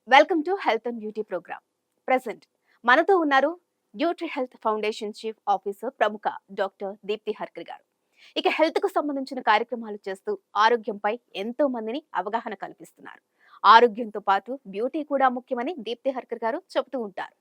Welcome to health and beauty programme. Present మనతో ఉన్నారు nutri health foundation chief officer ప్రముఖ doctor Deepti Harkar గారు. ఇక హెల్త్ కు సంబంధించిన కార్యక్రమాలు చేస్తూ ఆరోగ్యంపై ఎంతో మందిని అవగాహన కల్పిస్తున్నారు. ఆరోగ్యంతో పాటు బ్యూటీ కూడా ముఖ్యమని దీప్తి హర్కర్ గారు చెబుతూ ఉంటారు.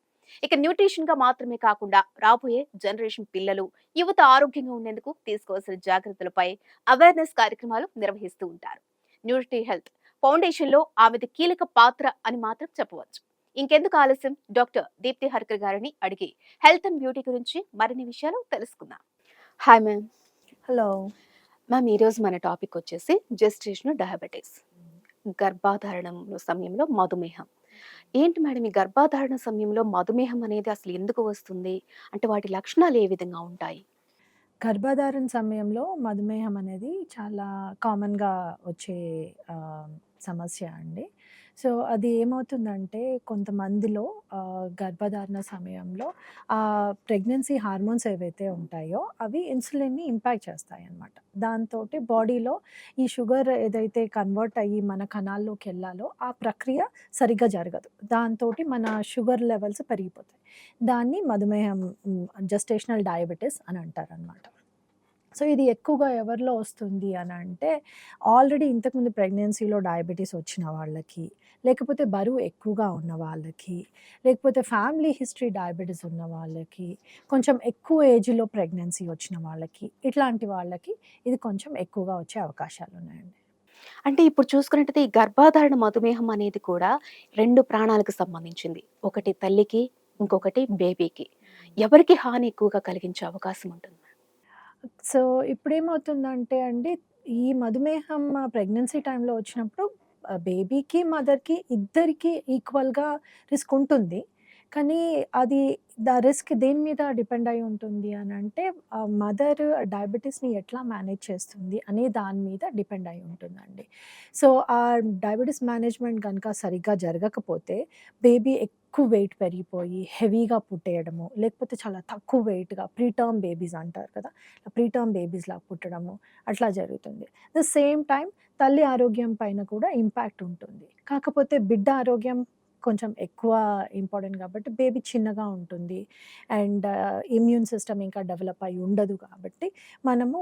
ఇక న్యూట్రిషన్ గా మాత్రమే కాకుండా రాబోయే జనరేషన్ పిల్లలు, యువత ఆరోగ్యంగా ఉండేందుకు తీసుకోవాల్సిన జాగ్రత్తలపై అవేర్నెస్ కార్యక్రమాలు నిర్వహిస్తూ ఉంటారు. న్యూట్రీ హెల్త్ ఫౌండేషన్ లో ఆమెది కీలక పాత్ర అని మాత్రం చెప్పవచ్చు. ఇంకెందుకు ఆలస్యం, డాక్టర్ దీప్తి హర్కర్ గారిని అడిగి హెల్త్ అండ్ బ్యూటీ గురించి మరిన్ని విషయాలు తెలుసుకుందాం. Hi ma'am. హలో. మ్యామ్, ఈరోజు మన టాపిక్ వచ్చేసి జెస్టేషనల్ డయాబెటీస్, గర్భాధారణ సమయంలో మధుమేహం. ఏంటి మేడం, ఈ గర్భాధారణ సమయంలో మధుమేహం అనేది అసలు ఎందుకు వస్తుంది? అంటే వాటి లక్షణాలు ఏ విధంగా ఉంటాయి? గర్భధారణ సమయంలో మధుమేహం అనేది చాలా కామన్‌గా వచ్చే సమస్య అండి. సో, అది ఏమవుతుందంటే కొంతమందిలో గర్భధారణ సమయంలో ప్రెగ్నెన్సీ హార్మోన్స్ ఏవైతే ఉంటాయో అవి ఇన్సులిన్‌ని ఇంపాక్ట్ చేస్తాయన్నమాట. దాంతోటి బాడీలో ఈ షుగర్ ఏదైతే కన్వర్ట్ అయ్యి మన కణాల్లోకెళ్ళాలో ఆ ప్రక్రియ సరిగ్గా జరగదు. దాంతోటి మన షుగర్ లెవెల్స్ పెరిగిపోతాయి. దాన్ని మధుమేహం, జెస్టేషనల్ డయాబెటిస్ అని అంటారనమాట. సో, ఇది ఎక్కువగా ఎవరిలో వస్తుంది అనంటే, ఆల్రెడీ ఇంతకుముందు ప్రెగ్నెన్సీలో డయాబెటిస్ వచ్చిన వాళ్ళకి, లేకపోతే బరువు ఎక్కువగా ఉన్న వాళ్ళకి, లేకపోతే ఫ్యామిలీ హిస్టరీ డయాబెటిస్ ఉన్న వాళ్ళకి, కొంచెం ఎక్కువ ఏజ్‌లో ప్రెగ్నెన్సీ వచ్చిన వాళ్ళకి, ఇట్లాంటి వాళ్ళకి ఇది కొంచెం ఎక్కువగా వచ్చే అవకాశాలున్నాయండి. అంటే ఇప్పుడు చూసుకున్నట్టయితే ఈ గర్భాధారణ మధుమేహం అనేది కూడా 2 ప్రాణాలకు సంబంధించింది. ఒకటి తల్లికి, ఇంకొకటి బేబీకి. ఎవరికి హాని ఎక్కువగా కలిగించే అవకాశం ఉంటుంది? సో, ఇప్పుడేమవుతుందంటే అండి, ఈ మధుమేహం ప్రెగ్నెన్సీ టైమ్‌లో వచ్చినప్పుడు బేబీకి, మదర్‌కి ఇద్దరికీ ఈక్వల్‌గా రిస్క్ ఉంటుంది. కానీ అది రిస్క్ దేని మీద డిపెండ్ అయి ఉంటుంది అనంటే, మదర్ డయాబెటిస్‌ని ఎట్లా మేనేజ్ చేస్తుంది అనే దాని మీద డిపెండ్ అయి ఉంటుందండి. సో, ఆ డయాబెటిస్ మేనేజ్‌మెంట్ గనక సరిగ్గా జరగకపోతే బేబీ ఎక్కువ వెయిట్ పెరిగిపోయి హెవీగా పుట్టేయడము, లేకపోతే చాలా తక్కువ వెయిట్‌గా ప్రీటర్మ్ బేబీస్ అంటారు కదా! ప్రీటర్మ్ బేబీస్‌లాగా పుట్టడము అట్లా జరుగుతుంది. ద సేమ్ టైమ్ తల్లి ఆరోగ్యం పైన కూడా ఇంపాక్ట్ ఉంటుంది. కాకపోతే బిడ్డ ఆరోగ్యం కొంచెం ఎక్కువ ఇంపార్టెంట్ కాబట్టి బేబీ చిన్నగా ఉంటుంది. అండ్ ఇమ్యూన్ సిస్టమ్ ఇంకా డెవలప్ అయ్యి ఉండదు కాబట్టి మనము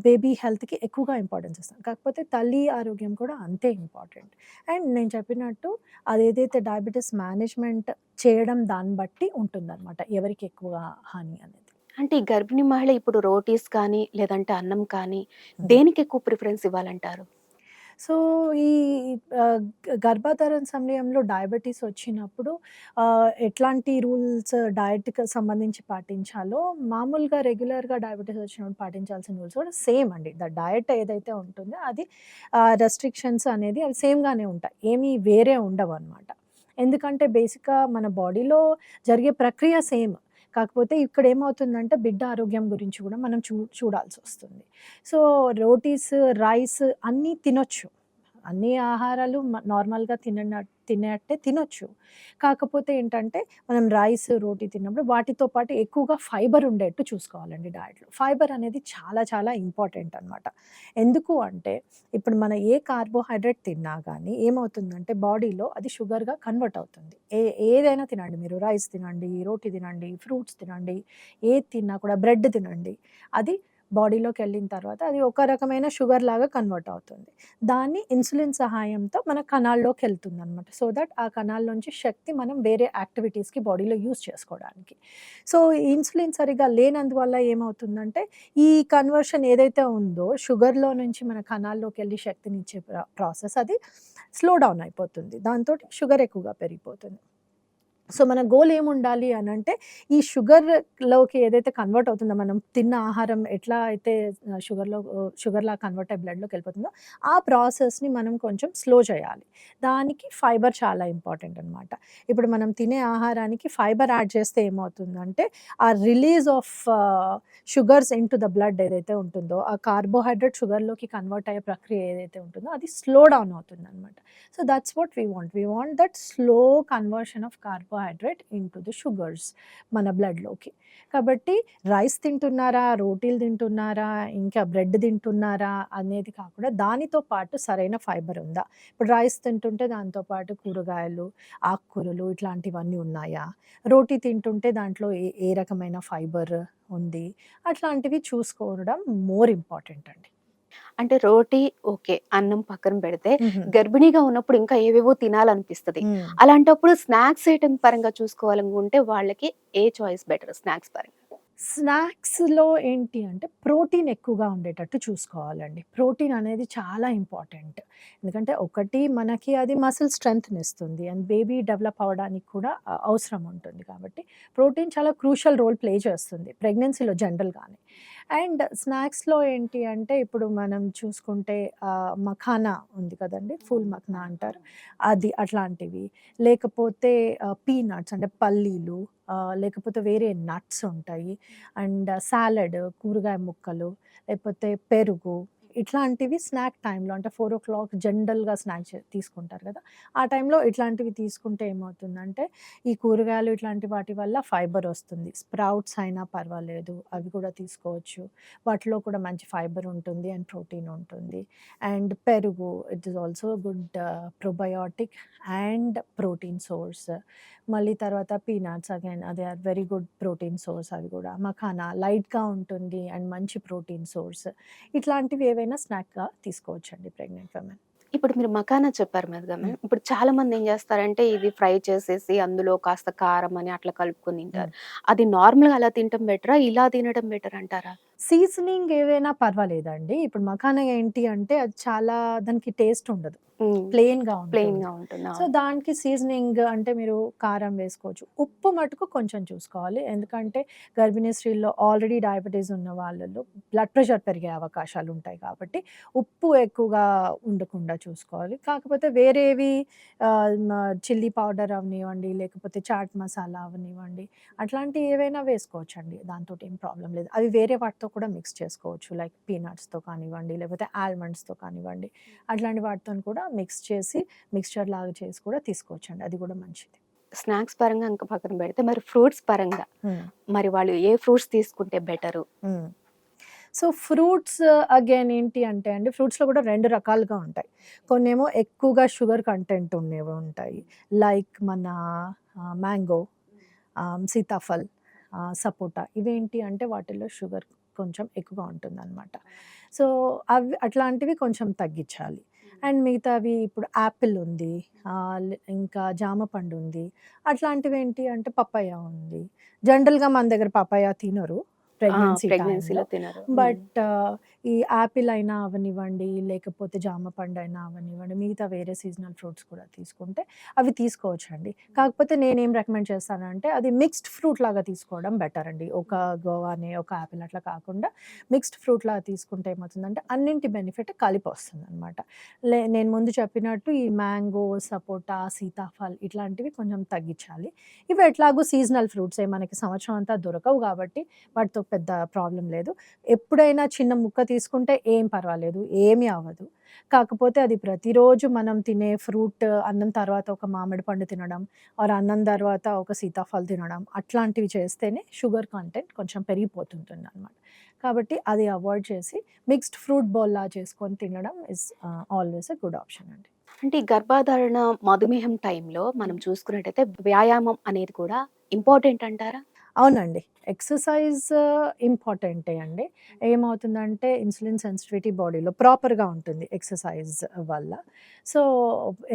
బేబీ హెల్త్‌కి ఎక్కువగా ఇంపార్టెన్స్ ఇస్తాం. కాకపోతే తల్లి ఆరోగ్యం కూడా అంతే ఇంపార్టెంట్. అండ్ నేను చెప్పినట్టు అదేదైతే డయాబెటిస్ మేనేజ్‌మెంట్ చేయడం దాన్ని బట్టి ఉంటుందనమాట. ఎవరికి ఎక్కువ హాని అనేది. అంటే ఈ గర్భిణీ మహిళ ఇప్పుడు రోటీస్ కానీ, లేదంటే అన్నం కానీ హ్మ్. దేనికి ఎక్కువ ప్రిఫరెన్స్ ఇవ్వాలంటారు? సో, ఈ గర్భధారణ సమయంలో డయాబెటిస్ వచ్చినప్పుడు ఎట్లాంటి రూల్స్ డయట్‌కి సంబంధించి పాటించాలో, మామూలుగా రెగ్యులర్‌గా డయాబెటిస్ వచ్చినప్పుడు పాటించాల్సిన రూల్స్ కూడా సేమ్ అండి. డయట్ ఏదైతే ఉంటుందో అది రెస్ట్రిక్షన్స్ అనేది అవి సేమ్‌గానే ఉంటాయి. ఏమీ వేరే ఉండవనమాట. ఎందుకంటే బేసిక్‌గా మన బాడీలో జరిగే ప్రక్రియ సేమ్. కాకపోతే ఇక్కడ ఏమవుతుందంటే బిడ్డ ఆరోగ్యం గురించి కూడా మనం చూడాల్సొస్తుంది. సో, రోటీస్, రైస్ అన్నీ తినొచ్చు. అన్ని ఆహారాలు నార్మల్‌గా తినేట్టే తినొచ్చు. కాకపోతే ఏంటంటే, మనం రైస్, రోటీ తిన్నప్పుడు వాటితో పాటు ఎక్కువగా ఫైబర్ ఉండేట్టు చూసుకోవాలండి డయట్‌లో. ఫైబర్ అనేది చాలా చాలా ఇంపార్టెంట్ అనమాట. ఎందుకు అంటే, ఇప్పుడు మనం ఏ కార్బోహైడ్రేట్ తిన్నా గానీ ఏమవుతుందంటే బాడీలో అది షుగర్‌గా కన్వర్ట్ అవుతుంది. ఏదైనా తినండి మీరు, రైస్ తినండి, రోటీ తినండి, ఫ్రూట్స్ తినండి, ఏది తిన్నా కూడా బ్రెడ్ తినండి. అది బాడీలోకెళ్ళిన తర్వాత అది ఒక రకమైన షుగర్‌లాగా కన్వర్ట్ అవుతుంది. దాన్ని ఇన్సులిన్ సహాయంతో మన కణాల్లోకెళ్తుందనమాట. సో దట్ ఆ కణాల్లోంచి శక్తి మనం వేరే యాక్టివిటీస్‌కి బాడీలో యూజ్ చేసుకోవడానికి. సో, ఇన్సులిన్ సరిగ్గా లేనందువల్ల ఏమవుతుందంటే, ఈ కన్వర్షన్ ఏదైతే ఉందో షుగర్‌లో నుంచి మన కణాల్లోకెళ్ళి శక్తినిచ్చే ప్రాసెస్ అది స్లో డౌన్ అయిపోతుంది. దాంతోటి షుగర్ ఎక్కువగా పెరిగిపోతుంది. సో, మన గోల్ ఏముండాలి అనంటే, ఈ షుగర్‌లోకి ఏదైతే కన్వర్ట్ అవుతుందో, మనం తిన్న ఆహారం ఎట్లా అయితే షుగర్‌లా కన్వర్ట్ అయ్యి బ్లడ్‌లోకెళ్ళిపోతుందో, ఆ ప్రాసెస్‌ని మనం కొంచెం స్లో చేయాలి. దానికి ఫైబర్ చాలా ఇంపార్టెంట్ అనమాట. ఇప్పుడు మనం తినే ఆహారానికి ఫైబర్ యాడ్ చేస్తే ఏమవుతుందంటే, ఆ release of sugars into the blood ఏదైతే ఉంటుందో, ఆ కార్బోహైడ్రేట్ షుగర్‌లోకి కన్వర్ట్ అయ్యే ప్రక్రియ ఏదైతే ఉంటుందో, అది స్లో డౌన్ అవుతుందనమాట. So, that's what we want. We want that slow conversion of carbohydrate carbohydrate into the sugars మన బ్లడ్లోకి. కాబట్టి రైస్ తింటున్నారా, రోటీలు తింటున్నారా, ఇంకా బ్రెడ్ తింటున్నారా అనేది కాకుండా దానితో పాటు సరైన ఫైబర్ ఉందా? ఇప్పుడు రైస్ తింటుంటే దాంతో పాటు కూరగాయలు, ఆకుకూరలు ఇట్లాంటివన్నీ ఉన్నాయా? రోటీ తింటుంటే దాంట్లో ఏ ఏ రకమైన ఫైబర్ ఉంది? అట్లాంటివి చూసుకోవడం మోర్ ఇంపార్టెంట్ అండి. అంటే రోటీ ఓకే. అన్నం పక్కన పెడితే హుహు. గర్భిణీగా ఉన్నప్పుడు ఇంకా ఏవేవో తినాలనిపిస్తది. హ్మ్. అలాంటప్పుడు స్నాక్స్ ఐటెమ్ పరంగా చూసుకోవాలనుకుంటే వాళ్ళకి ఏ చాయిస్ బెటర్ స్నాక్స్ పరంగా? స్నాక్స్‌లో ఏంటి అంటే ప్రోటీన్ ఎక్కువగా ఉండేటట్టు చూసుకోవాలండి. ప్రోటీన్ అనేది చాలా ఇంపార్టెంట్. ఎందుకంటే ఒకటి మనకి అది మసిల్ స్ట్రెంగ్త్‌నిస్తుంది అండ్ బేబీ డెవలప్ అవ్వడానికి కూడా అవసరం ఉంటుంది. కాబట్టి ప్రోటీన్ చాలా క్రూషియల్ రోల్ ప్లే చేస్తుంది ప్రెగ్నెన్సీలో జనరల్‌గానే. అండ్ స్నాక్స్‌లో ఏంటి అంటే ఇప్పుడు మనం చూసుకుంటే మఖానా ఉంది కదండీ! ఫూల్ మఖానా అంటారు. అది అట్లాంటివి. లేకపోతే పీనట్స్ అంటే పల్లీలు, లేకపోతే వేరే నట్స్ ఉంటాయి. అండ్ సాలడ్, కూరగాయ ముక్కలు, లేకపోతే పెరుగు ఇట్లాంటివి స్నాక్ టైమ్‌లో అంటే 4:00 జనరల్‌గా స్నాక్ తీసుకుంటారు కదా! ఆ టైంలో ఇట్లాంటివి తీసుకుంటే ఏమవుతుందంటే, ఈ కూరగాయలు ఇట్లాంటి వాటి వల్ల ఫైబర్ వస్తుంది. స్ప్రౌట్స్ అయినా పర్వాలేదు అవి కూడా తీసుకోవచ్చు. వాటిలో కూడా మంచి ఫైబర్ ఉంటుంది అండ్ ప్రోటీన్ ఉంటుంది. అండ్ పెరుగు it is also good probiotic and protein source. మళ్ళీ తర్వాత peanuts again they are very good protein source అవి కూడా. మఖానా లైట్‌గా ఉంటుంది అండ్ మంచి ప్రోటీన్ సోర్స్. ఇట్లాంటివి ఏవైనా స్నాక్‌గా తీసుకోవచ్చండి ప్రెగ్నెంట్ విమెన్. ఇప్పుడు మీరు మకానా చెప్పారు మీరుగా హ్మ్. మేడం. ఇప్పుడు చాలా మంది ఏం చేస్తారంటే ఇది ఫ్రై చేసేసి అందులో కాస్త కారం అని అట్లా కలుపుకొని హ్మ్. తింటారు. అది నార్మల్‌గా అలా తినటం బెటరా? ఇలా తినడం బెటర్ అంటారా? సీజనింగ్ ఏవైనా పర్వాలేదండి. ఇప్పుడు మఖానా ఏంటి అంటే అది చాలా దానికి టేస్ట్ ఉండదు. హ్మ్. ప్లెయిన్‌గా ఉంటుంది. ప్లెయిన్‌గా ఉంటుంది. సో, అవును. దానికి సీజనింగ్ అంటే మీరు కారం వేసుకోవచ్చు. ఉప్పు మటుకు కొంచెం చూసుకోవాలి. ఎందుకంటే గర్భిణీ స్త్రీల్లో ఆల్రెడీ డయాబెటిస్ ఉన్న వాళ్ళలో బ్లడ్ ప్రెషర్ పెరిగే అవకాశాలుంటాయి కాబట్టి ఉప్పు ఎక్కువగా ఉండకుండా చూసుకోవాలి. కాకపోతే వేరేవి చిల్లీ పౌడర్ అవ్వనివ్వండి, లేకపోతే చాట్ మసాలా అవ్వనివ్వండి, అట్లాంటివి ఏవైనా వేసుకోవచ్చండి. దాంతోటి ఏం ప్రాబ్లమ్ లేదు. అవి వేరే వాటితో కూడా మిక్స్ చేసుకోవచ్చు. లైక్ పీనట్స్‌తో కానివ్వండి, లేకపోతే ఆల్మండ్స్‌తో కానివ్వండి. అట్లాంటి వాటితోని కూడా మిక్స్ చేసి మిక్స్చర్ లాగా చేసి కూడా తీసుకోవచ్చండి. అది కూడా మంచిది. స్నాక్స్ పరంగా ఇంక పక్కన పెడితే మరి ఫ్రూట్స్ పరంగా హ్మ్. మరి వాళ్ళు ఏ ఫ్రూట్స్ తీసుకుంటే బెటరు? హ్మ్. సో, ఫ్రూట్స్ అగైన్ ఏంటి అంటే అండి, ఫ్రూట్స్‌లో కూడా 2 రకాలుగా ఉంటాయి. కొన్నేమో ఎక్కువగా షుగర్ కంటెంట్ ఉన్నవి ఉంటాయి. లైక్ మన మ్యాంగో, సీతాఫల్, సపోటా ఇవేంటి అంటే వాటిల్లో షుగర్ కొంచెం ఎక్కువగా ఉంటుందనమాట. సో, అవి అట్లాంటివి కొంచెం తగ్గించాలి. అండ్ మిగతావి ఇప్పుడు యాపిల్ ఉంది, ఇంకా జామ పండు ఉంది. అట్లాంటివేంటి అంటే పపాయ ఉంది. జనరల్‌గా మన దగ్గర పపాయ తినరు ఆ! ప్రెగ్నెన్సీ టైమ్‌లో. ప్రెగ్నెన్సీలో తినరు. హ్మ్. బట్ ఈ యాపిల్ అయినా అవ్వనివ్వండి, లేకపోతే జామ పండైనా అవ్వనివ్వండి, మిగతా వేరే సీజనల్ ఫ్రూట్స్ కూడా తీసుకుంటే అవి తీసుకోవచ్చండి. కాకపోతే నేనేం రికమెండ్ చేస్తానంటే అది మిక్స్డ్ ఫ్రూట్ లాగా తీసుకోవడం బెటర్ అండి. ఒక గోవాని, ఒక యాపిల్ అట్లా కాకుండా మిక్స్డ్ ఫ్రూట్ లాగా తీసుకుంటే ఏమవుతుందంటే అన్నింటి బెనిఫిట్ కలిపొస్తుందనమాట. నేను ముందు చెప్పినట్టు ఈ మ్యాంగో, సపోటా, సీతాఫల్ ఇట్లాంటివి కొంచెం తగ్గించాలి. ఇవి ఎట్లాగో సీజనల్ ఫ్రూట్సే మనకి సంవత్సరం అంతా దొరకవు కాబట్టి వాటితో పెద్ద ప్రాబ్లమ్ లేదు. ఎప్పుడైనా చిన్న ముక్క తీసుకుంటే ఏం పర్వాలేదు. ఏమీ అవ్వదు. కాకపోతే అది ప్రతిరోజు మనం తినే ఫ్రూట్ అన్నం తర్వాత ఒక మామిడి పండు తినడం, ఆర్ అన్నం తర్వాత ఒక సీతాఫల్ తినడం అట్లాంటివి చేస్తేనే షుగర్ కంటెంట్ కొంచెం పెరిగిపోతుంటుందనమాట. కాబట్టి అది అవాయిడ్ చేసి మిక్స్డ్ ఫ్రూట్ బౌల్‌లా చేసుకొని తినడం is always a good option అండి. అంటే ఈ గర్భధారణ, మధుమేహం టైంలో మనం చూసుకున్నట్టయితే వ్యాయామం అనేది కూడా ఇంపార్టెంట్ అంటారా? అవునండి. ఎక్సర్‌సైజ్ ఇంపార్టెంటే అండి. ఏమవుతుందంటే ఇన్సులిన్ సెన్సిటివిటీ బాడీలో ప్రాపర్‌గా ఉంటుంది ఎక్సర్‌సైజ్ వల్ల. సో,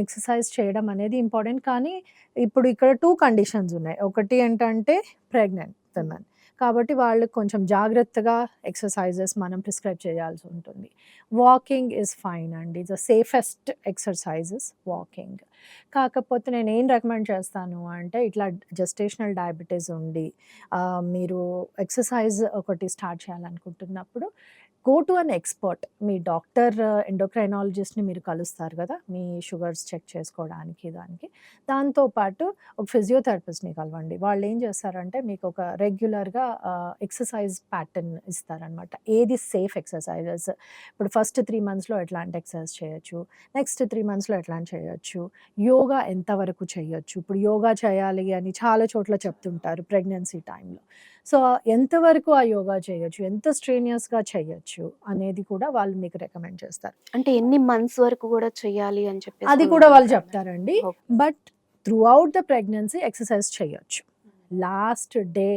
ఎక్సర్‌సైజ్ చేయడం అనేది ఇంపార్టెంట్. కానీ ఇప్పుడు ఇక్కడ 2 కండిషన్స్ ఉన్నాయి. ఒకటి ఏంటంటే ప్రెగ్నెంట్ విమెన్. కాబట్టి వాళ్ళకి కొంచెం జాగ్రత్తగా ఎక్సర్‌సైజెస్ మనం ప్రిస్క్రైబ్ చేయాల్సి ఉంటుంది. వాకింగ్ ఈజ్ ఫైన్ అండి. The safest exercise is walking. కాకపోతే నేనేం రికమెండ్ చేస్తాను అంటే ఇట్లా జెస్టేషనల్ డయాబెటిస్ ఉండి మీరు ఎక్సర్సైజ్ ఒకటి స్టార్ట్ చేయాలనుకుంటున్నప్పుడు గో టు అన్ ఎక్స్పర్ట్. మీ డాక్టర్ ఎండోక్రైనాలజిస్ట్‌ని మీరు కలుస్తారు గదా! మీ షుగర్స్ చెక్ చేసుకోవడానికి దానికి. దాంతో పాటు ఒక ఫిజియోథెరపిస్ట్‌ని కలవండి. వాళ్ళేం చేస్తారంటే మీకొక రెగ్యులర్‌గా ఎక్సర్సైజ్ ప్యాటర్న్ ఇస్తారనమాట. ఏది సేఫ్ ఎక్సర్సైజెస్ ఇప్పుడు ఫస్ట్ 3 మంత్స్‌లో ఎట్లాంటి ఎక్సర్సైజ్ చేయొచ్చు, నెక్స్ట్ 3 మంత్స్‌లో ఎట్లాంటి చేయొచ్చు, యోగా ఎంతవరకు చేయొచ్చు? ఇప్పుడు యోగా చేయాలి అని చాలా చోట్ల చెప్తుంటారు ప్రెగ్నెన్సీ టైంలో. సో, ఎంతవరకు ఆ యోగా చేయొచ్చు? ఎంత స్ట్రేనియస్‌గా చేయొచ్చు? అనేది కూడా వాళ్ళు మీకు రికమెండ్ చేస్తారు. అంటే ఎన్ని మంత్స్ వరకు గూడా చెయ్యాలి అని చెప్పేసి అది కూడా కూడా వాళ్ళు ఉంటుందా మేడం? చెప్తారండి. Okay. But throughout the pregnancy exercise చేయొచ్చు. లాస్ట్ డే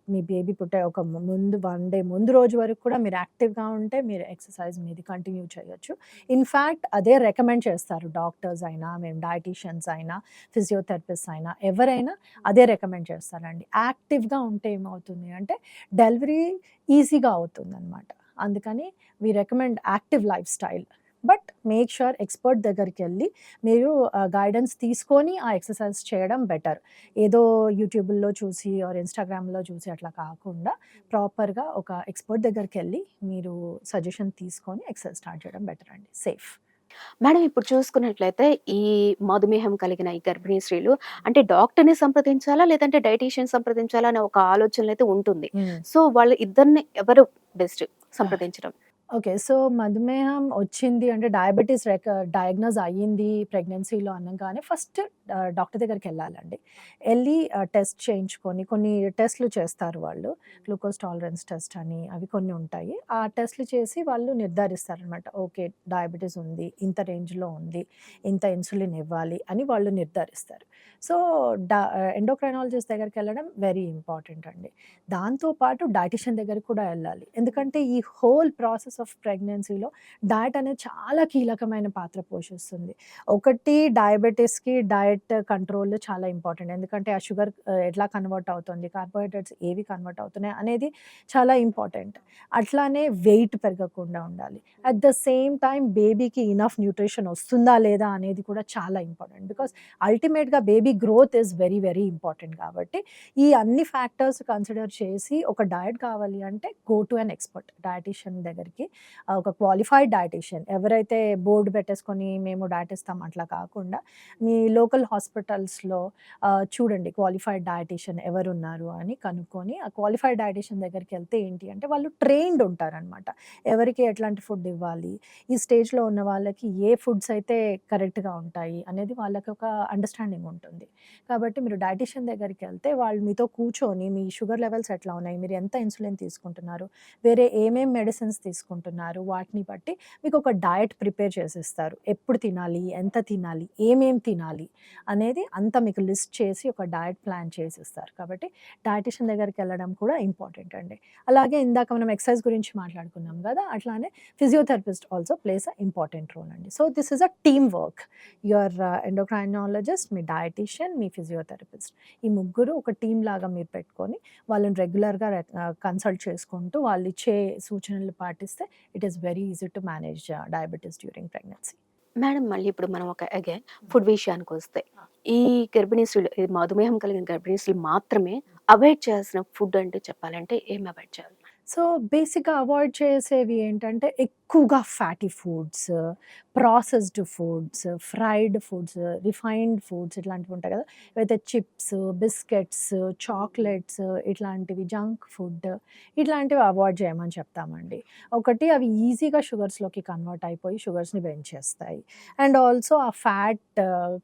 మీ బేబీ పుట్టే ఒక ముందు 1 డే ముందు రోజు వరకు కూడా మీరు యాక్టివ్‌గా ఉంటే మీరు ఎక్సర్సైజ్ మీది కంటిన్యూ చేయొచ్చు. ఇన్‌ఫాక్ట్ అదే రికమెండ్ చేస్తారు డాక్టర్స్ అయినా, మేము డైటీషియన్స్ అయినా, ఫిజియోథెరపిస్ట్ అయినా ఎవరైనా అదే రికమెండ్ చేస్తారండి. యాక్టివ్‌గా ఉంటే ఏమవుతుంది అంటే డెలివరీ ఈజీగా అవుతుందనమాట. అందుకని we recommend active lifestyle. But make sure expert దగ్గరికెళ్ళి మీరు గైడెన్స్ తీసుకొని ఆ ఎక్సర్సైజ్ చేయడం బెటర్. ఏదో యూట్యూబుల్లో చూసి ఆర్ ఇన్‌స్టాగ్రామ్‌లో చూసి అట్లా కాకుండా ప్రాపర్‌గా ఒక ఎక్స్‌పర్ట్ దగ్గరికెళ్ళి మీరు సజెషన్ తీసుకొని ఎక్సర్సైజ్ స్టార్ట్ చేయడం బెటర్ అండి. సేఫ్. మేడం ఇప్పుడు చూసుకున్నట్లయితే ఈ మధుమేహం కలిగిన ఈ గర్భిణీ స్త్రీలు అంటే డాక్టర్‌ని సంప్రదించాలా? లేదంటే డైటీషియన్ సంప్రదించాలా? అనే ఒక ఆలోచనలో అయితే ఉంటుంది. హ్మ్. సో, వాళ్ళ ఇద్దరిని ఎవరు బెస్ట్ సంప్రదించడం? ఓకే. సో, మధుమేహం వచ్చింది అంటే డయాబెటిస్ డయాగ్నోస్ అయ్యింది ప్రెగ్నెన్సీలో అనంగానే ఫస్ట్ డాక్టర్ దగ్గరికెళ్ళాలండి. ఎళ్లి టెస్ట్ చేయించుకొని కొన్ని టెస్ట్‌లు చేస్తారు వాళ్ళు. గ్లూకోజ్ టాలరెన్స్ టెస్ట్ అని అవి కొన్ని ఉంటాయి. ఆ టెస్ట్‌లు చేసి వాళ్ళు నిర్ధారిస్తారనమాట. ఓకే. డయాబెటిస్ ఉంది. ఇంత రేంజ్‌లో ఉంది. ఇంత ఇన్సులిన్ ఇవ్వాలి అని వాళ్ళు నిర్ధారిస్తారు. సో, ఎండోక్రైనాలజిస్ట్ దగ్గరికెళ్ళడం వెరీ ఇంపార్టెంట్ అండి. దాంతో పాటు డైటీషియన్ దగ్గరికి కూడా ఎళ్ళాలి. ఎందుకంటే ఈ హోల్ ప్రాసెస్ ఆఫ్ ప్రెగ్నెన్సీలో డయట్ అనేది చాలా కీలకమైన పాత్ర పోషిస్తుంది. ఒకటి డయాబెటిస్‌కి డయట్ కంట్రోల్ చాలా ఇంపార్టెంట్. ఎందుకంటే ఆ షుగర్ ఎట్లా కన్వర్ట్ అవుతుంది, కార్బోహైడ్రేట్స్ ఏవి కన్వర్ట్ అవుతున్నాయి అనేది చాలా ఇంపార్టెంట్. అట్లానే వెయిట్ పెరగకుండా ఉండాలి. అట్ ద సేమ్ టైమ్ బేబీకి ఇనఫ్ న్యూట్రిషన్ వస్తుందా లేదా అనేది కూడా చాలా ఇంపార్టెంట్. బికాజ్ అల్టిమేట్‌గా baby growth is very, very important కాబట్టి ఈ అన్ని ఫ్యాక్టర్స్ కన్సిడర్ చేసి ఒక డయట్ కావాలి అంటే గో టు అన్ ఎక్స్‌పర్ట్ డయటీషియన్ దగ్గరికి. ఒక క్వాలిఫైడ్ డయటీషియన్ ఎవరైతే బోర్డ్ పెట్టేసుకొని మేము డయట్ ఇస్తాం అట్లా కాకుండా మీ లోకల్ హాస్పిటల్స్‌లో చూడండి క్వాలిఫైడ్ డయటీషియన్ ఎవరున్నారు అని కనుక్కొని ఆ క్వాలిఫైడ్ డయటీషియన్ దగ్గరికెళ్తే ఏంటి అంటే వాళ్ళు ట్రైన్డ్ ఉంటారనమాట. ఎవరికి ఎట్లాంటి ఫుడ్ ఇవ్వాలి, ఈ స్టేజ్‌లో ఉన్న వాళ్ళకి ఏ ఫుడ్స్ అయితే కరెక్ట్‌గా ఉంటాయి అనేది వాళ్ళకి ఒక అండర్‌స్టాండింగ్ ఉంటుంది. కాబట్టి మీరు డైటీషియన్ దగ్గరికెళ్తే వాళ్ళు మీతో కూర్చొని మీ షుగర్ లెవెల్స్ ఎట్లా ఉన్నాయి? మీరు ఎంత ఇన్సులిన్ తీసుకుంటున్నారు? వేరే ఏమేం మెడిసిన్స్ తీసుకుంటున్నారు? వాటిని బట్టి మీకొక డయట్ ప్రిపేర్ చేసిస్తారు. ఎప్పుడు తినాలి? ఎంత తినాలి? ఏమేం తినాలి? అనేది అంతా మీకు లిస్ట్ చేసి ఒక డయట్ ప్లాన్ చేసిస్తారు. కాబట్టి డైటీషియన్ దగ్గరికెళ్ళడం కూడా ఇంపార్టెంట్ అండి. అలాగే ఇందాక మనం ఎక్సర్సైజ్ గురించి మాట్లాడుకున్నాం గదా! అట్లానే physiotherapist also plays a important role అండి. So, this is a team work. Your endocrinologist, మీ డయటీషియన్, మీ ఫిజియోథెరపిస్ట్. ఈ ముగ్గురు ఒక టీమ్ లాగా మీరు పెట్టుకొని వాళ్ళని రెగ్యులర్‌గా కన్సల్ట్ చేసుకుంటూ వాళ్ళిచ్చే సూచనలు పాటిస్తే it is very easy to manage diabetes during pregnancy. Madam మళ్ళీ ఇప్పుడు మనం ఒక అగైన్ ఫుడ్ విషయానికొస్తే, ఈ గర్భిణీ స్త్రీలు ఈ మధుమేహం కలిగిన గర్భిణీ స్త్రీలు మాత్రమే అవాయిడ్ చేయాల్సిన ఫుడ్ అంటే చెప్పాలంటే ఏం అవాయిడ్ చేయాలి? సో, బేసిక్‌గా అవాయిడ్ చేసేవి ఏంటంటే, ఎక్కువగా fatty foods, processed foods, fried foods, refined foods ఇట్లాంటివి ఉంటాయి కదా! ఏవైతే చిప్స్, బిస్కెట్స్, చాక్లెట్స్ ఇట్లాంటివి జంక్ ఫుడ్ ఇట్లాంటివి అవాయిడ్ చేయమని చెప్తామండి. ఒకటి అవి ఈజీగా షుగర్స్‌లోకి కన్వర్ట్ అయిపోయి షుగర్స్‌ని పెంచేస్తాయి. అండ్ ఆల్సో ఆ ఫ్యాట్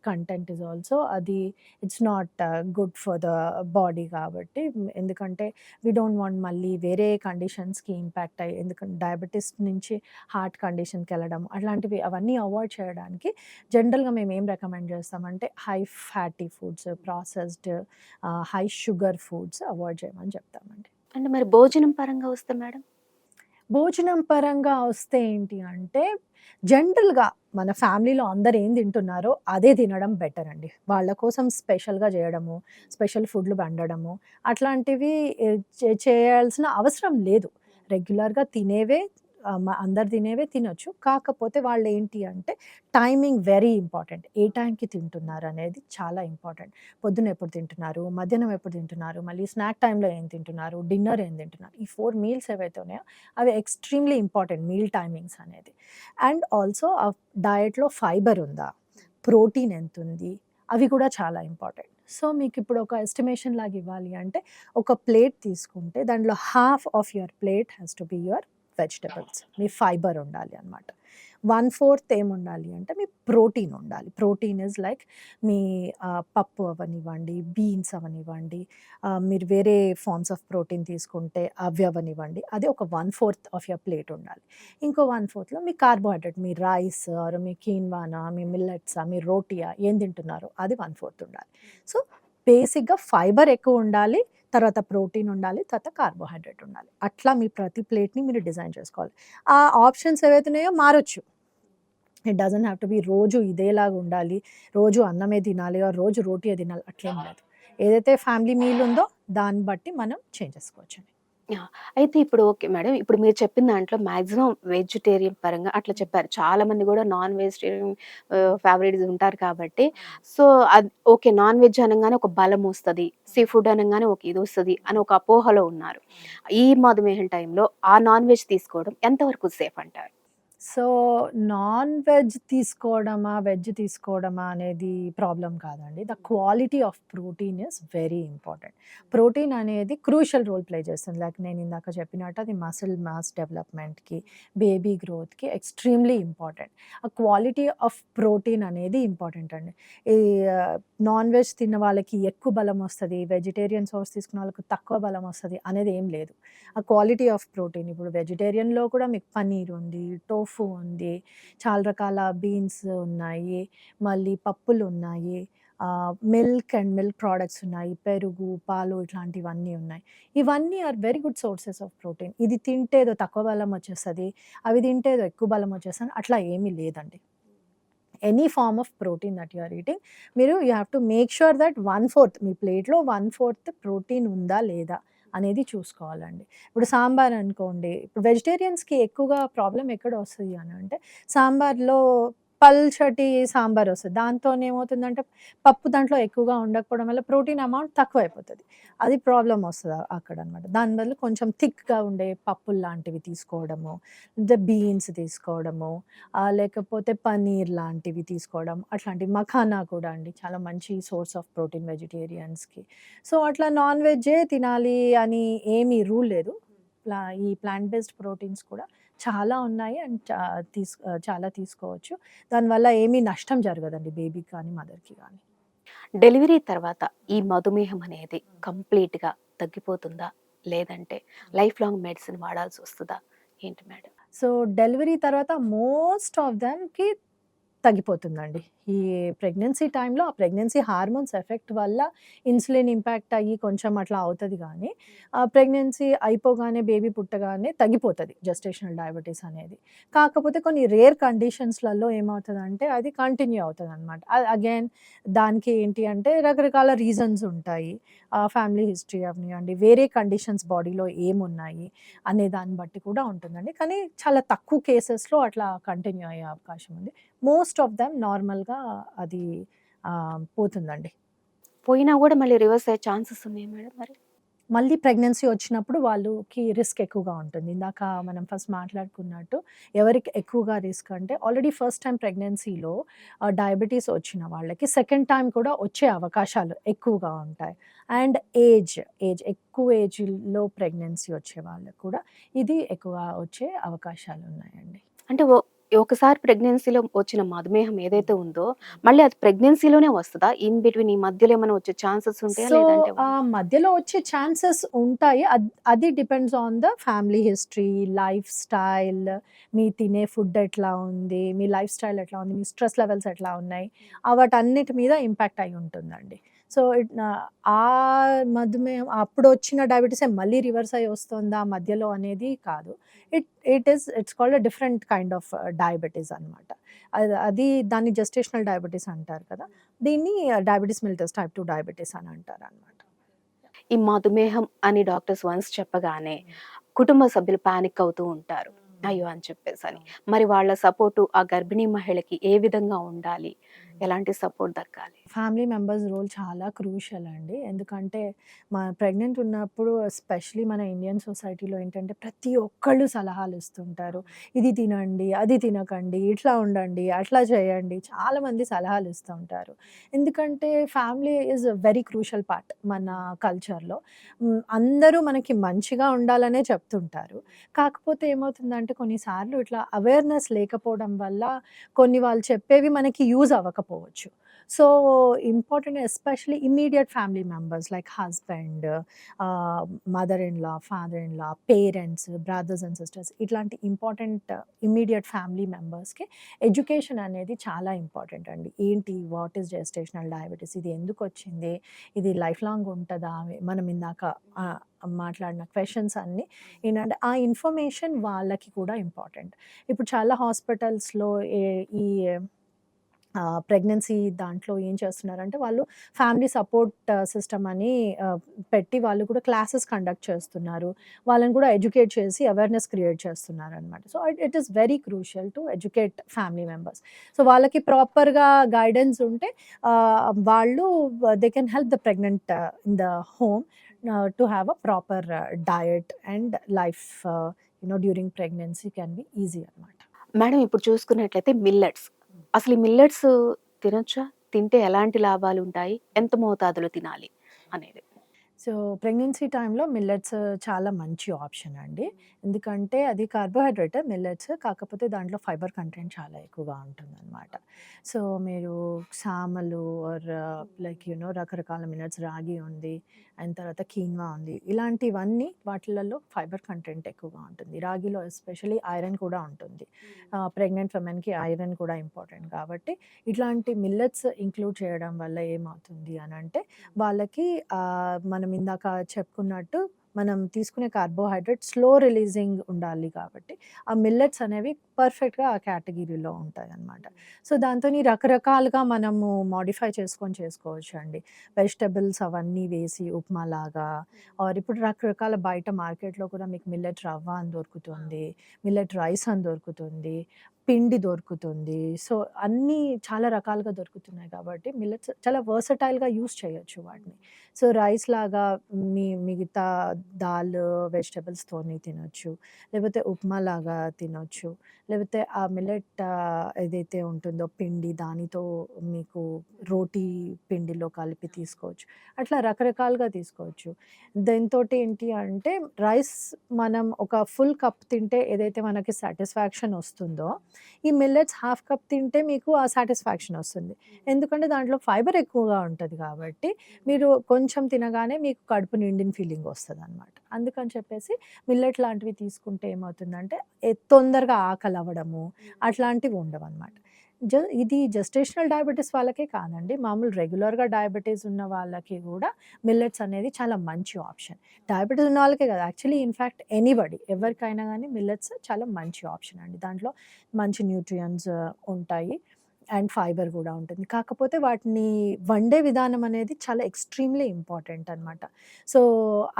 కంటెంట్ ఈస్ ఆల్సో అది it's not good for the body కాబట్టి ఎందుకంటే వి డోంట్ వాంట్ మళ్ళీ వేరే కండిషన్స్‌కి ఇంపాక్ట్ అయ్యి ఎందుకంటే డయాబెటిస్ నుంచి హార్ట్ కండిషన్‌కెళ్ళడం అట్లాంటివి అవన్నీ అవాయిడ్ చేయడానికి జనరల్‌గా మేమేం రికమెండ్ చేస్తామంటే high fatty foods, processed high sugar foods avoid చేయమని చెప్తామండి. అంటే మరి భోజనం పరంగా వస్తే మేడం? భోజనం పరంగా వస్తే ఏంటి అంటే, జనరల్‌గా మన ఫ్యామిలీలో అందరూ ఏం తింటున్నారో అదే తినడం బెటర్ అండి. వాళ్ళ కోసం స్పెషల్‌గా చేయడము, స్పెషల్ ఫుడ్‌లు వండడము అట్లాంటివి చేయాల్సిన అవసరం లేదు. రెగ్యులర్‌గా తినేవే అందరు తినేవే తినొచ్చు. కాకపోతే వాళ్ళేంటి అంటే టైమింగ్ వెరీ ఇంపార్టెంట్. ఏ టైంకి తింటున్నారనేది చాలా ఇంపార్టెంట్. పొద్దున ఎప్పుడు తింటున్నారు? మధ్యాహ్నం ఎప్పుడు తింటున్నారు? మళ్ళీ స్నాక్ టైమ్‌లో ఏం తింటున్నారు? డిన్నర్ ఏం తింటున్నారు? ఈ 4 మీల్స్ ఏవైతే ఉన్నాయో అవి ఎక్స్‌ట్రీమ్‌లీ ఇంపార్టెంట్ మీల్ టైమింగ్స్ అనేది. అండ్ ఆల్సో ఆ డయట్‌లో ఫైబర్ ఉందా? ప్రోటీన్ ఎంతుంది? అవి కూడా చాలా ఇంపార్టెంట్. సో, మీకిప్పుడు ఒక ఎస్టిమేషన్ లాగా ఇవ్వాలి అంటే, ఒక ప్లేట్ తీసుకుంటే దాంట్లో half of your plate has to be your vegetables. Me fibre ఉండాలి అన్నమాట. 1/4 ఏముండాలి అంటే మీ ప్రోటీన్ ఉండాలి. ప్రోటీన్ ఈజ్ లైక్ మీ పప్పు అవ్వనివ్వండి, బీన్స్ అవ్వనివ్వండి, మీరు వేరే ఫార్మ్స్ ఆఫ్ ప్రోటీన్ తీసుకుంటే అవి అవ్వనివ్వండి. అది ఒక 1/4 ఆఫ్ యువర్ ప్లేట్ ఉండాలి. ఇంకో 1/4లో మీ కార్బోహైడ్రేట్, మీ రైస్ ఆర్ మీ కీన్వానా, మీ మిల్లెట్సా, మీ రోటియా ఏం తింటున్నారో అది 1/4 ఉండాలి. సో, బేసిక్‌గా ఫైబర్ ఎక్కువుండాలి. తర్వాత ప్రోటీన్ ఉండాలి. తర్వాత కార్బోహైడ్రేట్ ఉండాలి. అట్లా మీ ప్రతి ప్లేట్‌ని మీరు డిజైన్ చేసుకోవాలి. ఆ ఆప్షన్స్ ఏవైతే ఉన్నాయో మారొచ్చు. It doesn't have to be రోజు ఇదేలాగా ఉండాలి. రోజు అన్నమే తినాలి ఆర్ రోజు రోటీయే తినాలి అట్లేం లేదు. ఏదైతే ఫ్యామిలీ మీల్ ఉందో దాన్ని బట్టి మనం చేంజ్ చేసుకోవచ్చండి. యాహ్! అయితే ఇప్పుడు ఓకే మేడం. ఇప్పుడు మీరు చెప్పిన దాంట్లో మాక్సిమం వెజిటేరియన్ పరంగా అట్లా చెప్పారు. చాలా మంది గూడా నాన్ వెజిటేరియన్ ఫేవరెట్స్ ఉంటారు కాబట్టి, సో, ఓకే. నాన్ వెజ్ అనంగానే ఒక బలమొస్తది. సీ ఫుడ్ అనంగానే ఒక ఇదొస్తది అని ఒక అపోహలో ఉన్నారు. ఈ మధుమేహం టైంలో ఆ నాన్ వెజ్ తీసుకోవడం ఎంతవరకు సేఫ్ అంటారు? సో, నాన్ వెజ్ తీసుకోవడమా, వెజ్ తీసుకోవడమా అనేది ప్రాబ్లమ్ కాదండి. The quality of protein is very important. Protein అనేది క్రూషియల్ రోల్ ప్లే చేస్తుంది. లైక్ నేను ఇందాక చెప్పినట్టు అది మసిల్ మాస్ డెవలప్‌మెంట్‌కి, బేబీ గ్రోత్‌కి ఎక్స్‌ట్రీమ్‌లీ ఇంపార్టెంట్. ఆ క్వాలిటీ ఆఫ్ ప్రోటీన్ అనేది ఇంపార్టెంట్ అండి. ఈ నాన్ వెజ్ తిన్న వాళ్ళకి ఎక్కువ బలం వస్తది, వెజిటేరియన్ సోర్స్ తీసుకున్న వాళ్ళకి తక్కువ బలం వస్తది అనేది ఏం లేదు. ఆ క్వాలిటీ ఆఫ్ ప్రోటీన్ ఇప్పుడు వెజిటేరియన్‌లో కూడా మీకు పన్నీర్ ఉంది, టోఫు ఉంది, చాలా రకాల బీన్స్ ఉన్నాయి, మళ్ళీ పప్పులున్నాయి, మిల్క్ అండ్ మిల్క్ ప్రొడక్ట్స్ ఉన్నాయి, పెరుగు, పాలు ఇట్లాంటివన్నీ ఉన్నాయి. ఇవన్నీ are very good sources of protein. ఇది తింటే ఏదో తక్కువ బలం వచ్చేస్తది, అవి తింటే ఏదో ఎక్కువ బలం వచ్చేస్తది అట్లా ఏమీ లేదండి. Any form of protein that you are eating మీరు you have to make sure that 1/4 మీ ప్లేట్‌లో 1/4 ప్రోటీన్ ఉందా లేదా అనేది చూసుకోవాలండి. ఇప్పుడు సాంబార్ అనుకోండి, ఇప్పుడు వెజిటేరియన్స్‌కి ఎక్కువగా ప్రాబ్లమ్ ఎక్కడ వస్తది అనంటే సాంబార్‌లో పల్చటి సాంబార్ వస్తది. దాంతోనేమవుతుందంటే పప్పు దాంట్లో ఎక్కువగా ఉండకపోవడం వల్ల ప్రోటీన్ అమౌంట్ తక్కువైపోతది. అది ప్రాబ్లమ్ వస్తది అక్కడనమాట. దాని బదులు కొంచెం థిక్‌గా ఉండే పప్పుల్లాంటివి తీసుకోవడము, బీన్స్ తీసుకోవడము, లేకపోతే పన్నీర్ లాంటివి తీసుకోవడం, అట్లాంటివి మఖానా కూడా అండి చాలా మంచి సోర్స్ ఆఫ్ ప్రోటీన్ వెజిటేరియన్స్‌కి. సో, అట్లా నాన్ వెజ్జే తినాలి అని ఏమి రూల్ లేదు. ఈ ప్లాంట్ బేస్డ్ ప్రోటీన్స్ కూడా చాలా ఉన్నాయి. అండ్ చాలా తీసుకోవచ్చు. దానివల్ల ఏమీ నష్టం జరగదండి బేబీకి కానీ, మదర్‌కి గానీ. డెలివరీ తర్వాత ఈ మధుమేహం అనేది కంప్లీట్‌గా తగ్గిపోతుందా? లేదంటే లైఫ్ లాంగ్ మెడిసిన్ వాడాల్సొస్తదా? ఏంటి మేడం? సో, డెలివరీ తర్వాత మోస్ట్ ఆఫ్ దెమ్‌కి తగ్గిపోతుందండి. ఈ ప్రెగ్నెన్సీ టైమ్‌లో ఆ ప్రెగ్నెన్సీ హార్మోన్స్ ఎఫెక్ట్ వల్ల ఇన్సులిన్ ఇంపాక్ట్ అయ్యి కొంచెం అట్లా అవుతది గానీ, ప్రెగ్నెన్సీ అయిపోగానే బేబీ పుట్టగానే తగ్గిపోతది జెస్టేషనల్ డయాబెటిస్ అనేది. కాకపోతే కొన్ని రేర్ కండిషన్స్‌లలో ఏమవుతదంటే అది కంటిన్యూ అవుతదనమాట. అగైన్ దానికి ఏంటి అంటే రకరకాల రీజన్స్ ఉంటాయి. ఫ్యామిలీ హిస్టరీ అవ్వనివ్వండి, వేరే కండిషన్స్ బాడీలో ఏమున్నాయి అనే దాన్ని బట్టి కూడా ఉంటుందండి. కానీ చాలా తక్కువ కేసెస్‌లో అట్లా కంటిన్యూ అయ్యే అవకాశం ఉంది. మోస్ట్ ఆఫ్ దెమ్ నార్మల్‌గా అది పోతుందండి. పోయినా గూడా మళ్ళీ రివర్స్ అయ్యే ఛాన్సెస్ ఉన్నాయా మేడం మరి? మళ్ళీ ప్రెగ్నెన్సీ వచ్చినప్పుడు వాళ్ళకి రిస్క్ ఎక్కువగా ఉంటుంది. ఇందాక మనం ఫస్ట్ మాట్లాడుకున్నట్టు ఎవరికి ఎక్కువగా రిస్క్ అంటే ఆల్రెడీ ఫస్ట్ టైమ్ ప్రెగ్నెన్సీలో డయాబెటిస్ వచ్చిన వాళ్ళకి సెకండ్ టైమ్ కూడా వచ్చే అవకాశాలు ఎక్కువగా ఉంటాయి. అండ్ ఏజ్ ఎక్కువ ఏజ్‌లో ప్రెగ్నెన్సీ వచ్చే వాళ్ళకి కూడా ఇది ఎక్కువ వచ్చే అవకాశాలున్నాయండి. అంటే ఒకసారి ప్రెగ్నెన్సీలో వచ్చిన మధుమేహం ఏదైతే ఉందో, మళ్ళీ అది ప్రెగ్నెన్సీలోనే వస్తదా? ఇన్ బిట్వీన్ ఈ మధ్యలో ఏమైనా వచ్చే ఛాన్సెస్ ఉంటాయా? సో, లేదంటే మధ్యలో వచ్చే ఛాన్సెస్ ఉంటాయి. అది depends on the family history, life style, మీ తినే ఫుడ్ ఎట్లా ఉంది, మీ లైఫ్ స్టైల్ ఎట్లా ఉంది, మీ స్ట్రెస్ లెవెల్స్ ఎట్లా ఉన్నాయి, వాటన్నిటి మీద ఇంపాక్ట్ అయ్యి ఉంటుందండి. సో, ఆ మధుమేహం అప్పుడొచ్చిన డయాబెటిసే మళ్ళీ రివర్స్ అయ్యి వస్తుందా మధ్యలో అనేది కాదు. It's called a different kind of diabetes అనమాట. అది దాన్ని జెస్టేషనల్ డయాబెటిస్ అంటారు కదా! దీన్ని డయాబెటిస్ మెలిటస్ టైప్ 2 డయాబెటిస్ అని అంటారనమాట. ఈ మధుమేహం అని డాక్టర్స్ వన్స్ చెప్పగానే కుటుంబ సభ్యులు పానిక్ అవుతూ ఉంటారు. అయ్యో! అని చెప్పేసని. మరి వాళ్ళ సపోర్టు ఆ గర్భిణీ మహిళకి ఏ విధంగా ఉండాలి? ఎలాంటి సపోర్ట్ దక్కాలి? ఫ్యామిలీ మెంబర్స్ రోల్ చాలా క్రూషియల్ అండి. ఎందుకంటే ప్రెగ్నెంట్ ఉన్నప్పుడు ఎస్పెషల్లీ మన ఇండియన్ సొసైటీలో ఏంటంటే ప్రతి ఒక్కళ్ళు సలహాలు ఇస్తుంటారు. ఇది తినండి, అది తినకండి, ఇట్లా ఉండండి, అట్లా చేయండి. చాలామంది సలహాలు ఇస్తూ ఉంటారు. ఎందుకంటే family is a very crucial part మన కల్చర్‌లో. అందరూ మనకి మంచిగా ఉండాలనే చెప్తుంటారు. కాకపోతే ఏమవుతుందంటే కొన్నిసార్లు ఇట్లా అవేర్‌నెస్ లేకపోవడం వల్ల కొన్ని వాళ్ళు చెప్పేవి మనకి యూజ్ అవ్వకపోవచ్చు. So, important especially immediate family members like husband, mother in law, father in law, parents, brothers and sisters ఇట్లాంటి ఇంపార్టెంట్ ఇమ్మీడియేట్ ఫ్యామిలీ మెంబర్స్‌కి ఎడ్యుకేషన్ అనేది చాలా ఇంపార్టెంట్ అండి. ఏంటి? What is gestational diabetes? ఇది ఎందుకొచ్చింది? ఇది లైఫ్ లాంగ్ ఉంటదా? మనం ఇందాక ఆహ్, మాట్లాడిన క్వెషన్స్ అన్నీ ఏంటంటే ఆ ఇన్ఫర్మేషన్ వాళ్ళకి కూడా ఇంపార్టెంట్. ఇప్పుడు చాలా హాస్పిటల్స్‌లో ఈ ప్రెగ్నెన్సీ దాంట్లో ఏం చేస్తున్నారంటే వాళ్ళు ఫ్యామిలీ సపోర్ట్ సిస్టమ్ అని పెట్టి వాళ్ళు కూడా క్లాసెస్ కండక్ట్ చేస్తున్నారు. వాళ్ళని కూడా ఎడ్యుకేట్ చేసి అవేర్‌నెస్ క్రియేట్ చేస్తున్నారనమాట. So, it is very crucial to educate family members. So, వాళ్ళకి ప్రాపర్‌గా గైడెన్స్ ఉంటే వాళ్ళు they can help the pregnant in the home to have a proper diet and life during pregnancy can be easy అనమాట. Madam ఇప్పుడు చూసుకున్నట్లయితే millets. అసలు ఈ millets తినొచ్చా? తింటే ఎలాంటి లాభాలుంటాయి? ఎంత మోతాదులో తినాలి అనేది? సో, ప్రెగ్నెన్సీ టైంలో మిల్లెట్స్ చాలా మంచి ఆప్షన్ అండి. ఎందుకంటే అది కార్బోహైడ్రేటే మిల్లెట్స్. కాకపోతే దాంట్లో ఫైబర్ కంటెంట్ చాలా ఎక్కువగా ఉంటుందనమాట. సో, మీరు సామలు ఆర్ రకరకాల మిల్లెట్స్ రాగి ఉంది. అండ్ తర్వాత కీన్వా ఉంది. ఇలాంటివన్నీ వాటిలలో ఫైబర్ కంటెంట్ ఎక్కువగా ఉంటుంది. రాగిలో ఎస్పెషల్లీ ఐరన్ కూడా ఉంటుంది. ప్రెగ్నెంట్ విమెన్‌కి ఐరన్ కూడా ఇంపార్టెంట్ కాబట్టి ఇట్లాంటి మిల్లెట్స్ ఇంక్లూడ్ చేయడం వల్ల ఏమవుతుంది అనంటే వాళ్ళకి మనం ఇందాక చెప్పుకున్నట్టు మనం తీసుకునే కార్బోహైడ్రేట్ స్లో రిలీజింగ్ ఉండాలి కాబట్టి, ఆ మిల్లెట్స్ అనేవి పర్ఫెక్ట్‌గా ఆ కేటగిరీలో ఉంటాయన్నమాట. సో, దాంతోని రకరకాలుగా మనము మోడిఫై చేసుకోవచ్చండి. వెజిటబుల్స్ అవన్నీ వేసి ఉప్మాలాగా ఆర్ ఇప్పుడు రకరకాల బయట మార్కెట్‌లో కూడా మీకు మిల్లెట్ రవ్వ అని దొరుకుతుంది. మిల్లెట్ రైస్ అని దొరుకుతుంది. పిండి దొరుకుతుంది. సో, అన్నీ చాలా రకాలుగా దొరుకుతున్నాయి కాబట్టి మిల్లెట్స్ చాలా వర్సటైల్‌గా యూజ్ చేయొచ్చు వాటిని. సో, రైస్‌లాగా మిగతా దాల్, వెజిటబుల్స్‌తోని తినొచ్చు. లేకపోతే ఉప్మాలాగా తినొచ్చు. లేకపోతే ఆ మిల్లెట్ ఏదైతే ఉంటుందో పిండి దానితో మీకు రోటీ పిండిలో కలిపి తీసుకోవచ్చు. అట్లా రకరకాలుగా తీసుకోవచ్చు. దీనితోటి ఏంటి అంటే రైస్ మనం ఒక ఫుల్ కప్ తింటే ఏదైతే మనకి సాటిస్ఫాక్షన్ వస్తుందో, ఈ మిల్లెట్స్ హాఫ్ కప్ తింటే మీకు ఆ సాటిస్ఫాక్షన్ వస్తుంది. ఎందుకంటే దాంట్లో ఫైబర్ ఎక్కువగా ఉంటది కాబట్టి మీరు కొంచెం తినగానే మీకు కడుపు నిండిన ఫీలింగ్ వస్తదనమాట. అందుకని చెప్పేసి మిల్లెట్ లాంటివి తీసుకుంటే ఏమవుతుందంటే తొందరగా ఆకలవ్వడము అట్లాంటివి ఉండవనమాట. ఇది జెస్టేషనల్ డయాబెటిస్ వాళ్ళకే కాదండి. మామూలు రెగ్యులర్‌గా డయాబెటిస్ ఉన్న వాళ్ళకి గూడా మిల్లెట్స్ అనేది చాలా మంచి ఆప్షన్. డయాబెటిస్ ఉన్న వాళ్ళకే కాదు యాక్చువల్లీ ఇన్‌ఫాక్ట్ ఎనీబడీ ఎవరికైనా గానీ మిల్లెట్స్ చాలా మంచి ఆప్షన్ అండి. దాంట్లో మంచి న్యూట్రియంట్స్ ఉంటాయి. అండ్ ఫైబర్ గూడా ఉంటుంది. కాకపోతే వాటిని వండే విధానం అనేది చాలా ఎక్స్‌ట్రీమ్‌లీ ఇంపార్టెంట్ అనమాట. సో,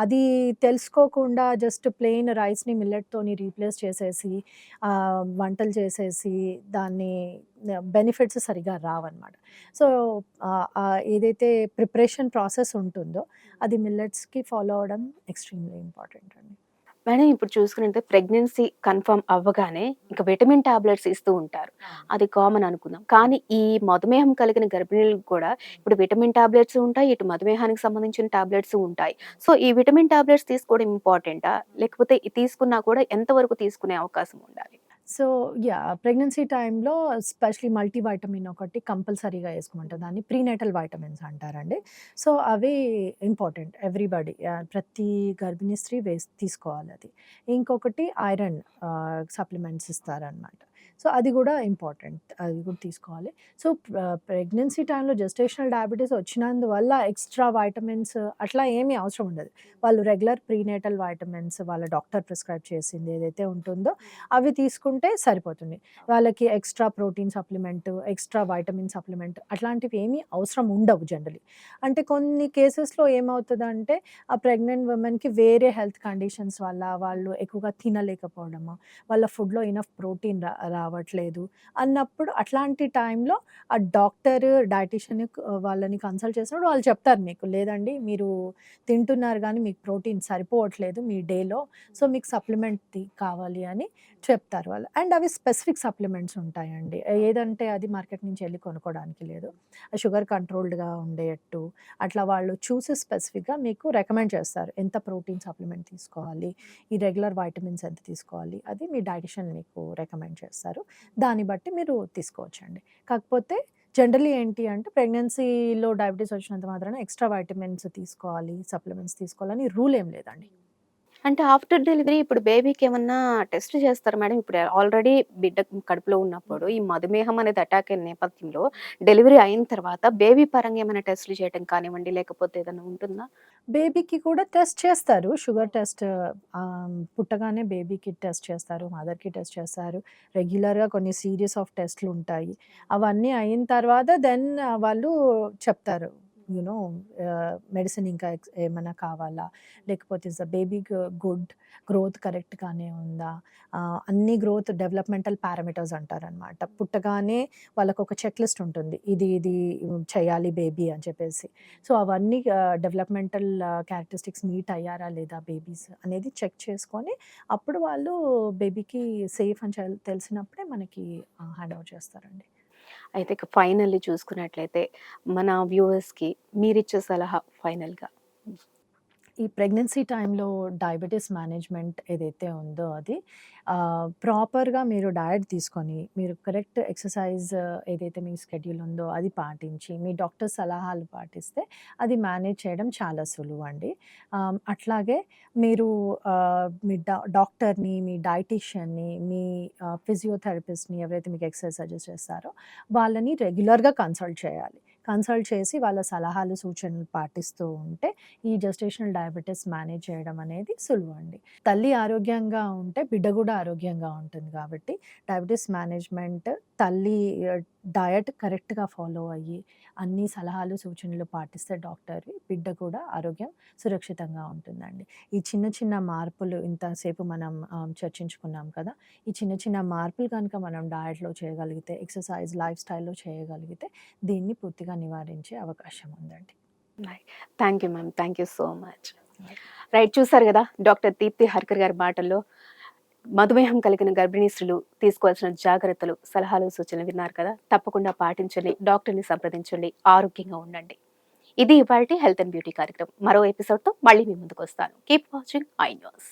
అది తెలుసుకోకుండా జస్ట్ ప్లెయిన్ రైస్‌ని మిల్లెట్‌తోని రీప్లేస్ చేసేసి వంటలు చేసేసి దాన్ని బెనిఫిట్స్ సరిగ్గా రావన్నమాట. సో, ఏదైతే ప్రిపరేషన్ ప్రాసెస్ ఉంటుందో అది మిల్లెట్స్‌కి ఫాలో అవ్వడం ఎక్స్‌ట్రీమ్‌లీ ఇంపార్టెంట్ అండి. మేడం ఇప్పుడు చూసుకునంటే ప్రెగ్నెన్సీ కన్ఫర్మ్ అవ్వగానే ఇంక విటమిన్ టాబ్లెట్స్ ఇస్తూ ఉంటారు. అది కామన్ అనుకుందాం. కానీ ఈ మధుమేహం కలిగిన గర్భిణీలకు కూడా ఇప్పుడు విటమిన్ టాబ్లెట్స్ ఉంటాయి. ఇటు మధుమేహానికి సంబంధించిన టాబ్లెట్స్ ఉంటాయి. సో, ఈ విటమిన్ టాబ్లెట్స్ తీసుకోవడం ఇంపార్టెంటా? లేకపోతే తీసుకున్నా కూడా ఎంత వరకు తీసుకునే అవకాశం ఉండాలి? సో, ప్రెగ్నెన్సీ టైమ్‌లో స్పెషల్లీ మల్టీవైటమిన్ ఒకటి కంపల్సరీగా ఏసుకోమంటారు. దాన్ని ప్రీనేటల్ వైటమిన్స్ అంటారండి. సో, అవి ఇంపార్టెంట్ ఎవ్రీబడీ ప్రతి గర్భిణీ స్త్రీ తీసుకోవాలది. ఇంకొకటి ఐరన్ సప్లిమెంట్స్ ఇస్తారనమాట. సో, అది గూడా ఇంపార్టెంట్. అది కూడా తీసుకోవాలి. సో, ప్రెగ్నెన్సీ టైమ్‌లో జెస్టేషనల్ డయాబెటిస్ వచ్చినందువల్ల ఎక్స్‌ట్రా వైటమిన్స్ అట్లా ఏమీ అవసరం ఉండదు. వాళ్ళు రెగ్యులర్ ప్రీనేటల్ వైటమిన్స్ వాళ్ళ డాక్టర్ ప్రిస్క్రైబ్ చేసింది ఏదైతే ఉంటుందో అవి తీసుకుంటే సరిపోతుంది. వాళ్ళకి extra protein supplement, extra vitamin supplement అట్లాంటివి ఏమీ అవసరం ఉండవు జనరల్లీ. అంటే కొన్ని కేసెస్‌లో ఏమవుతదంటే ఆ ప్రెగ్నెంట్ వుమెన్‌కి వేరే హెల్త్ కండిషన్స్ వల్ల వాళ్ళు ఎక్కువగా తినలేకపోవడము, వాళ్ళ ఫుడ్‌లో ఇనఫ్ ప్రోటీన్ రావడము రావట్లేదు అన్నప్పుడు అట్లాంటి టైంలో ఆ డాక్టర్, డైటీషియన్ వాళ్ళని కన్సల్ట్ చేసినప్పుడు వాళ్ళు చెప్తారు మీకు, లేదండి మీరు తింటున్నారు గానీ మీకు ప్రోటీన్ సరిపోవట్లేదు మీ డేలో. సో, మీకు సప్లిమెంట్ కావాలి అని చెప్తారు వాళ్ళు. అండ్ అవి స్పెసిఫిక్ సప్లిమెంట్స్ ఉంటాయండి. ఏదంటే అది మార్కెట్ నుంచి ఎళ్లి కొనుక్కోవడానికి లేదు. షుగర్ కంట్రోల్డ్‌గా ఉండేట్టు అట్లా వాళ్ళు చూసి స్పెసిఫిక్‌గా మీకు రికమెండ్ చేస్తారు. ఎంత ప్రోటీన్ సప్లిమెంట్ తీసుకోవాలి, ఈ రెగ్యులర్ వైటమిన్స్ ఎంత తీసుకోవాలి, అది మీ డైటీషియన్ మీకు రికమెండ్ చేస్తారు. దాన్ని బట్టి మీరు తీసుకోవచ్చండి. కాకపోతే జనరల్లీ ఏంటి అంటే ప్రెగ్నెన్సీలో డయాబెటిస్ వచ్చినంత మాత్రాన ఎక్స్‌ట్రా వైటమిన్స్ తీసుకోవాలి, సప్లిమెంట్స్ తీసుకోవాలని రూల్ ఏం లేదండి. అంటే ఆఫ్టర్ డెలివరీ ఇప్పుడు బేబీకేమన్నా టెస్ట్ చేస్తారా మేడం? ఇప్పుడు ఆల్రెడీ బిడ్డ కడుపులో ఉన్నప్పుడు ఈ మధుమేహం అనేది అటాక్ అయిన నేపథ్యంలో డెలివరీ అయిన తర్వాత బేబీ పరంగా ఏమైనా టెస్ట్‌లు చేయటం కానివ్వండి, లేకపోతే ఏదన్నా ఉంటుందా? బేబీకి కూడా టెస్ట్ చేస్తారు. షుగర్ టెస్ట్ పుట్టగానే బేబీకి టెస్ట్ చేస్తారు. మదర్‌కి టెస్ట్ చేస్తారు. రెగ్యులర్‌గా కొన్ని సీరీస్ ఆఫ్ టెస్ట్‌లుంటాయి. అవన్నీ అయిన తర్వాత దెన్ వాళ్ళు చెప్తారు. యూ నో మెడిసిన్ ఇంకా ఏమన్నా కావాలా? లేకపోతే is the baby good growth కరెక్ట్‌గానే ఉందా? అన్ని గ్రోత్ డెవలప్‌మెంటల్ పారామీటర్స్ అంటారనమాట. పుట్టగానే వాళ్ళకొక చెక్ లిస్ట్ ఉంటుంది. ఇది చేయాలి బేబీ అని చెప్పేసి. సో, అవన్నీ డెవలప్‌మెంటల్ క్యారెక్టరిస్టిక్స్ మీట్ అయ్యారా లేదా బేబీస్ అనేది చెక్ చేసుకొని, అప్పుడు వాళ్ళు బేబీకి సేఫ్ అని తెలిసినప్పుడే మనకి హ్యాండ్ ఓవర్ చేస్తారండి. అయితే ఇక ఫైనల్లీ చూసుకున్నట్లయితే మన వ్యూవర్స్‌కి మీరిచ్చే సలహా ఫైనల్‌గా? ఈ ప్రెగ్నెన్సీ టైంలో డయాబెటిస్ మేనేజ్మెంట్ ఏదైతే ఉందో అది ప్రాపర్‌గా మీరు డయట్ తీసుకొని, మీరు కరెక్ట్ ఎక్సర్సైజ్ ఏదైతే మీ షెడ్యూల్ ఉందో అది పాటించి, మీ డాక్టర్ సలహాలు పాటిస్తే అది మేనేజ్ చేయడం చాలా సులువండి. అట్లాగే మీరు మీ డాక్టర్‌ని, మీ డైటీషియన్‌ని, మీ ఫిజియోథెరపిస్ట్‌ని ఎవరైతే మీకు ఎక్సర్సైజ్ సజెస్ట్ చేస్తారో వాళ్ళని రెగ్యులర్‌గా కన్సల్ట్ చేయాలి. కన్సల్ట్ చేసి వాళ్ళ సలహాలు, సూచనలు పాటిస్తూ ఉంటే ఈ జెస్టేషనల్ డయాబెటిస్ మేనేజ్ చేయడం అనేది సులువండి. తల్లి ఆరోగ్యంగా ఉంటే బిడ్డ కూడా ఆరోగ్యంగా ఉంటుంది కాబట్టి డయాబెటిస్ మేనేజ్మెంట్ తల్లి డయట్ కరెక్ట్‌గా ఫాలో అయ్యి, అన్ని సలహాలు, సూచనలు పాటిస్తే డాక్టర్‌వి బిడ్డ కూడా ఆరోగ్యం సురక్షితంగా ఉంటుందండి. ఈ చిన్న చిన్న మార్పులు ఇంతసేపు మనం చర్చించుకున్నాం కదా! ఈ చిన్న చిన్న మార్పులు కనుక మనం డయట్‌లో చేయగలిగితే, ఎక్సర్సైజ్, లైఫ్ స్టైల్‌లో చేయగలిగితే దీన్ని పూర్తిగా నివారించే అవకాశం ఉందండి. Thank you ma'am. Thank you so much. Right, చూసారు గదా! డాక్టర్ దీప్తి హర్కర్ గారి మాటల్లో మధుమేహం కలిగిన గర్భిణీ స్త్రీలు తీసుకోవాల్సిన జాగ్రత్తలు, సలహాలు, సూచనలు విన్నారు కదా! తప్పకుండా పాటించండి. డాక్టర్‌ని సంప్రదించండి. ఆరోగ్యంగా ఉండండి. ఇది ఇవాల్టి హెల్త్ అండ్ బ్యూటీ కార్యక్రమం. మరో ఎపిసోడ్‌తో మళ్ళీ మీ ముందుకొస్తాను. Keep watching I news.